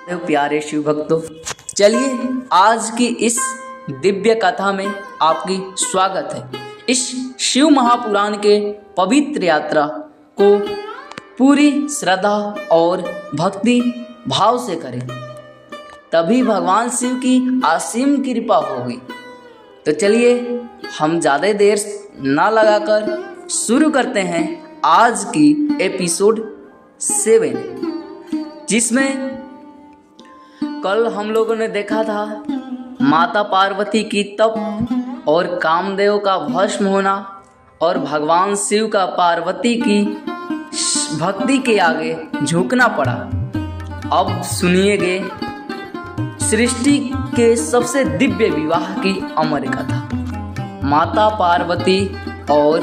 प्यारे शिव भक्तों, चलिए आज की इस दिव्य कथा में आपकी स्वागत है। इस शिव महापुराण के पवित्र यात्रा को पूरी श्रद्धा और भक्ति भाव से करें, तभी भगवान शिव की असीम कृपा होगी। तो चलिए हम ज़्यादा देर ना लगाकर शुरू करते हैं आज की एपिसोड 7, जिसमें कल हम लोगों ने देखा था माता पार्वती की तप और कामदेव का भस्म होना और भगवान शिव का पार्वती की भक्ति के आगे झुकना पड़ा। अब सुनिएगे सृष्टि के सबसे दिव्य विवाह की अमर कथा, माता पार्वती और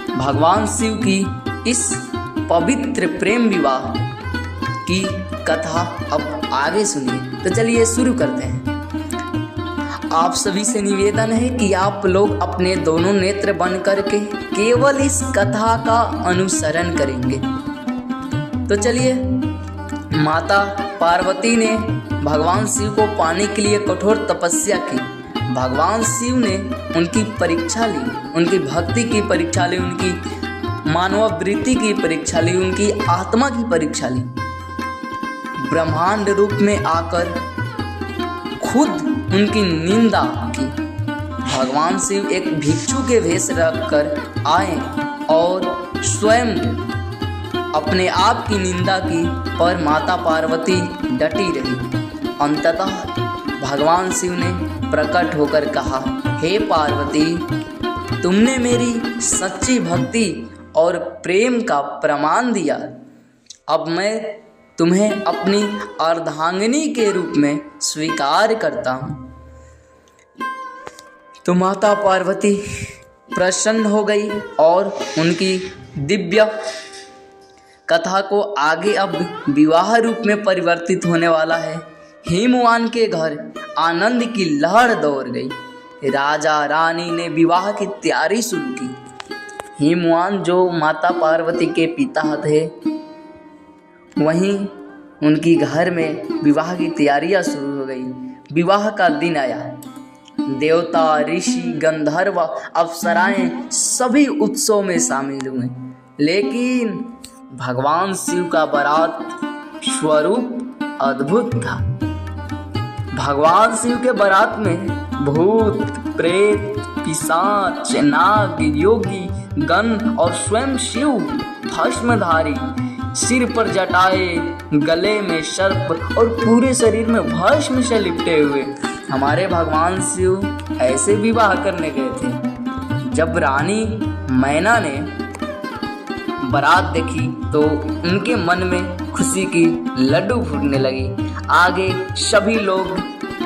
भगवान शिव की इस पवित्र प्रेम विवाह की कथा अब आगे सुनिए। तो चलिए शुरू करते हैं। आप सभी से निवेदन है कि आप लोग अपने दोनों नेत्र बंद करके केवल इस कथा का अनुसरण करेंगे। तो चलिए, माता पार्वती ने भगवान शिव को पाने के लिए कठोर तपस्या की। भगवान शिव ने उनकी परीक्षा ली, उनकी भक्ति की परीक्षा ली, उनकी मानववृत्ति की परीक्षा ली, उनकी आत्मा की परीक्षा ली। ब्रह्मांड रूप में आकर खुद उनकी निंदा की। भगवान शिव एक भिक्षु के वेश रखकर आए और स्वयं अपने आप की निंदा की, पर माता पार्वती डटी रही। अंततः भगवान शिव ने प्रकट होकर कहा, हे पार्वती, तुमने मेरी सच्ची भक्ति और प्रेम का प्रमाण दिया। अब मैं तुम्हें अपनी अर्धांगिनी के रूप में स्वीकार करता हूँ। तो माता पार्वती प्रसन्न हो गई और उनकी दिव्य कथा को आगे अब विवाह रूप में परिवर्तित होने वाला है। हिमवान के घर आनंद की लहर दौड़ गई। राजा रानी ने विवाह की तैयारी शुरू की। हिमवान जो माता पार्वती के पिता थे, वहीं उनकी घर में विवाह की तैयारियां शुरू हो गई। विवाह का दिन आया। देवता, ऋषि, गंधर्व, अप्सराएं सभी उत्सव में शामिल हुए, लेकिन भगवान शिव का बारात स्वरूप अद्भुत था। भगवान शिव के बारात में भूत, प्रेत, पिशाच, नाग, योगी, गण और स्वयं शिव भस्मधारी, सिर पर जटाए, गले में सर्प और पूरे शरीर में भस्म से लिपटे हुए हमारे भगवान शिव ऐसे विवाह करने गए थे। जब रानी मैना ने बारात देखी तो उनके मन में खुशी की लड्डू फूटने लगी। आगे सभी लोग,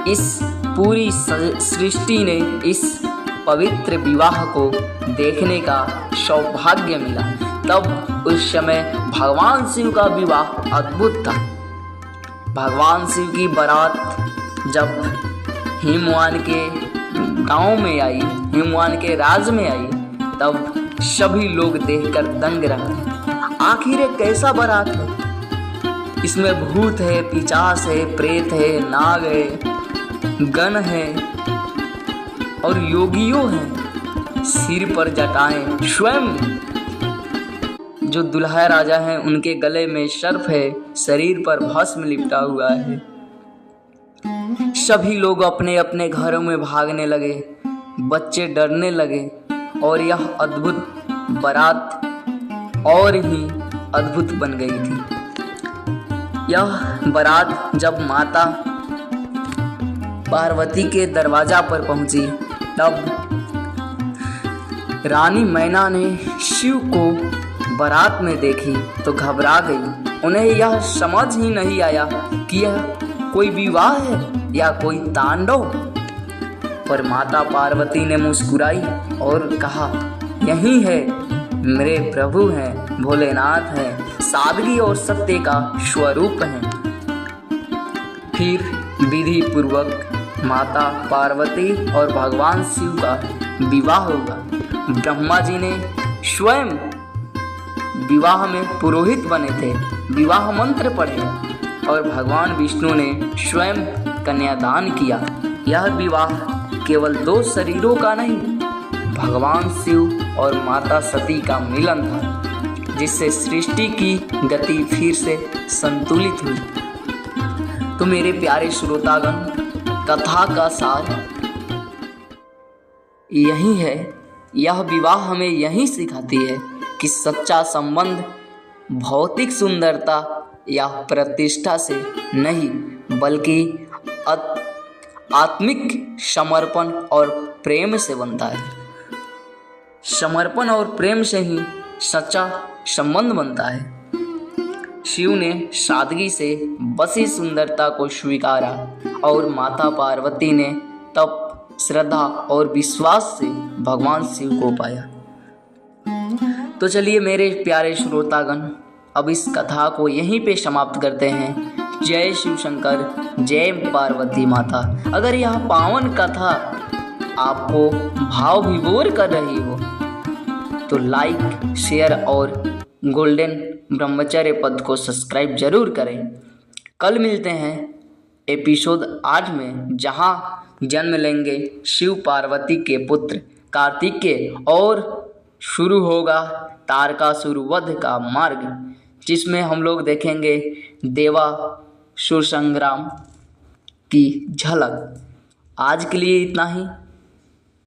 इस पूरी सृष्टि ने इस पवित्र विवाह को देखने का सौभाग्य मिला। तब उस समय भगवान शिव का विवाह अद्भुत था। भगवान शिव की बारात जब हिमवान के गांव में आई, हिमवान के राज में आई, तब सभी लोग देखकर दंग रहे। आखिर ये कैसा बारात है? इसमें भूत है, पिशाच है, प्रेत है, नाग है, गण है और योगियों हैं। सिर पर जटाएं, स्वयं जो दुल्हा राजा हैं उनके गले में सर्प है, शरीर पर भस्म लिपटा हुआ है। सभी लोग अपने अपने घरों में भागने लगे, बच्चे डरने लगे और यह अद्भुत बारात और ही अद्भुत बन गई थी। यह बारात जब माता पार्वती के दरवाजा पर पहुंची, तब रानी मैना ने शिव को बारात में देखी तो घबरा गई। उन्हें यह समझ ही नहीं आया कि यह कोई विवाह है या कोई तांडव। पर माता पार्वती ने मुस्कुराई और कहा, यही है, मेरे प्रभु हैं, भोलेनाथ हैं, सादगी और सत्य का स्वरूप हैं। फिर विधि पूर्वक माता पार्वती और भगवान शिव का विवाह होगा। ब्रह्मा जी ने स्वयं विवाह में पुरोहित बने थे, विवाह मंत्र पढ़े। और भगवान विष्णु ने स्वयं कन्यादान किया। यह विवाह केवल दो शरीरों का नहीं, भगवान शिव और माता सती का मिलन था, जिससे सृष्टि की गति फिर से संतुलित हुई। तो मेरे प्यारे श्रोतागण, कथा का सार यही है। यह विवाह हमें यही सिखाती है कि सच्चा संबंध भौतिक सुंदरता या प्रतिष्ठा से नहीं, बल्कि आत्मिक समर्पण और प्रेम से बनता है। समर्पण और प्रेम से ही सच्चा संबंध बनता है। शिव ने सादगी से बसी सुंदरता को स्वीकारा और माता पार्वती ने तप, श्रद्धा और विश्वास से भगवान शिव को पाया। तो चलिए मेरे प्यारे श्रोतागण, अब इस कथा को यहीं पे समाप्त करते हैं। जय शिव शंकर, जय पार्वती माता। अगर यह पावन कथा आपको भाव विभोर कर रही हो तो लाइक, शेयर और गोल्डन ब्रह्मचर्य पद को सब्सक्राइब जरूर करें। कल मिलते हैं एपिसोड 8 में, जहां जन्म लेंगे शिव पार्वती के पुत्र कार्तिकेय और शुरू होगा तारकासुर वध का मार्ग, जिसमें हम लोग देखेंगे देवासुर संग्राम की झलक। आज के लिए इतना ही।